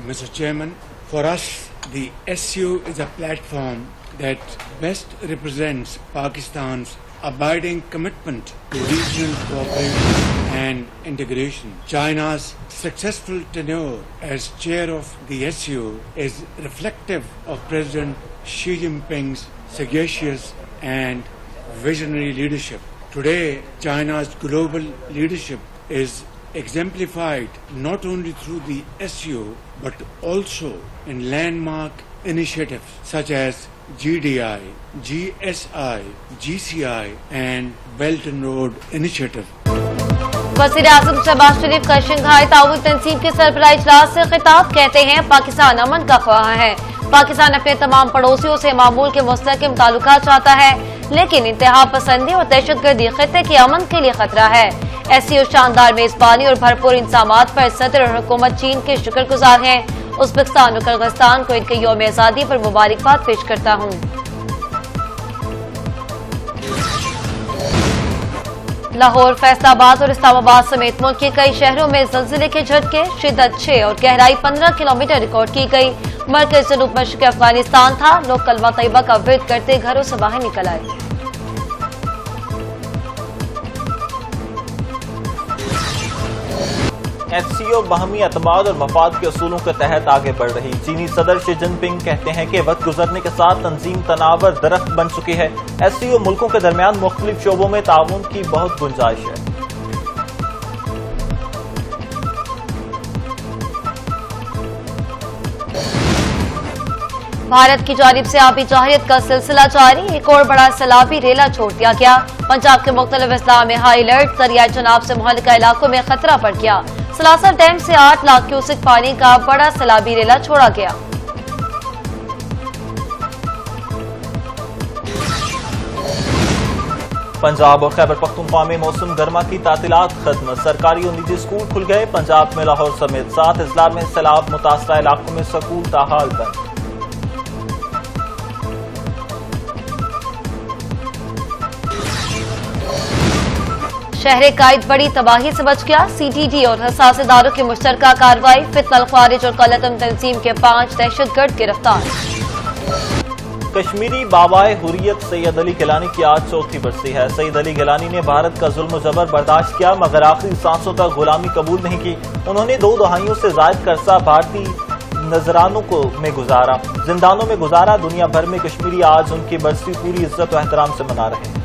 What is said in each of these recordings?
Mr. Chairman, for us, the SCO is a platform that best represents Pakistan's abiding commitment to regional cooperation and integration. China's successful tenure as chair of the SCO is reflective of President Xi Jinping's sagacious and visionary leadership. Today, China's global leadership is exemplified not only through the SCO but also in landmark initiatives such as GDI, GSI, GCI and Belt and Road Initiative. वज़ीर-ए-आज़म शहबाज शरीफ का Shanghai ताउन तंजीम के सरबराह इजलास से खिताब। कहते हैं पाकिस्तान अमन का ख्वाह है। पाकिस्तान अपने तमाम पड़ोसियों से मामूल के मुस्तहकम ताल्लुकात चाहता है, लेकिन इंतहा पसंदी और दहशतगर्दी खित्ते के अमन के लिए खतरा है। SCO शानदार मेजबानी और भरपूर इंतजामात पर सदर और हुकूमत चीन के शुक्रगुजार हैं। उज़्बेकिस्तान और किर्गिस्तान को इनके यौम आज़ादी पर मुबारकबाद पेश करता हूँ। लाहौर, फैसलाबाद और इस्लामाबाद समेत मुल्क के कई शहरों में ज़लज़ले के झटके, शिद्दत 6 और गहराई 15 किलोमीटर रिकॉर्ड की गई। मरकज़ जनूब मशरिक़ अफगानिस्तान था। लोग कलमा तैयबा का विर्द करते घरों से बाहर निकल आए। SCO बाहमी एतमाद और मफाद के असूलों के तहत आगे बढ़ रही। चीनी सदर शी जिनपिंग कहते हैं कि वक्त गुजरने के साथ तंजीम तनावर दरख्त बन चुकी है। SCO मुल्कों के दरमियान मुख्तलिफ शोबों में ताउन की बहुत गुंजाइश है। भारत की जानिब से आबी जाहिरियत का सिलसिला जारी। एक और बड़ा सैलाबी रेला छोड़ दिया गया। पंजाब के मुख्तलिफ अजला में हाई अलर्ट। दरियाई चनाब से मुहल्लिका इलाकों में खतरा बढ़ गया। सलासर डैम से 8 लाख क्यूसेक पानी का बड़ा सैलाबी रेला छोड़ा गया। पंजाब और खैबर पख्तूनख्वा में मौसम गर्मा की तातीलात खत्म। सरकारी और निजी स्कूल खुल गए। पंजाब में लाहौर समेत 7 अजला में सैलाब मुतासरा इलाकों में स्कूल ताहाल बंद। शहर कायद बड़ी तबाही से बच गया। CTD और हसास इदारों की मुश्तरका कार्रवाई। फितनल ख्वारिज और कलतम तंजीम के 5 दहशतगर्द गिरफ्तार। कश्मीरी बाबाए हुर्रियत सैयद अली गिलानी की आज चौथी बरसी है। सैयद अली गिलानी ने भारत का जुल्म जबर बर्दाश्त किया मगर आखिरी सांसों तक गुलामी कबूल नहीं की। उन्होंने 2 दहाइयों से जायद का अरसा भारतीय नजरानों में गुजारा, जिंदानों में गुजारा। दुनिया भर में कश्मीरी आज उनकी बरसी पूरी इज्जत और एहतराम से मना रहे हैं।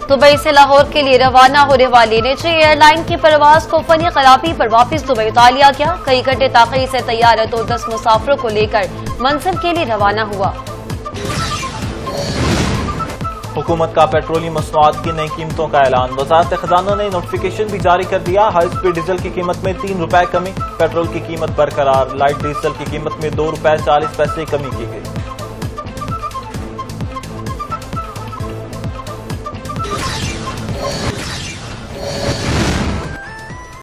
दुबई से लाहौर के लिए रवाना होने वाली निजी एयरलाइन की परवाज को फनी खराबी पर वापस दुबई उतार लिया गया। कई घंटे ताख़ीर से तैयार 210 मुसाफिरों को लेकर मंजिल के लिए रवाना हुआ। हुकूमत का पेट्रोलियम मसनूआत की नई कीमतों का ऐलान। वज़ारत खजाना ने नोटिफिकेशन भी जारी कर दिया। हाई स्पीड डीजल की कीमत में 3 रुपए कमी। पेट्रोल की कीमत बरकरार। लाइट डीजल की कीमत में 2 रुपए 40 पैसे कमी की गई।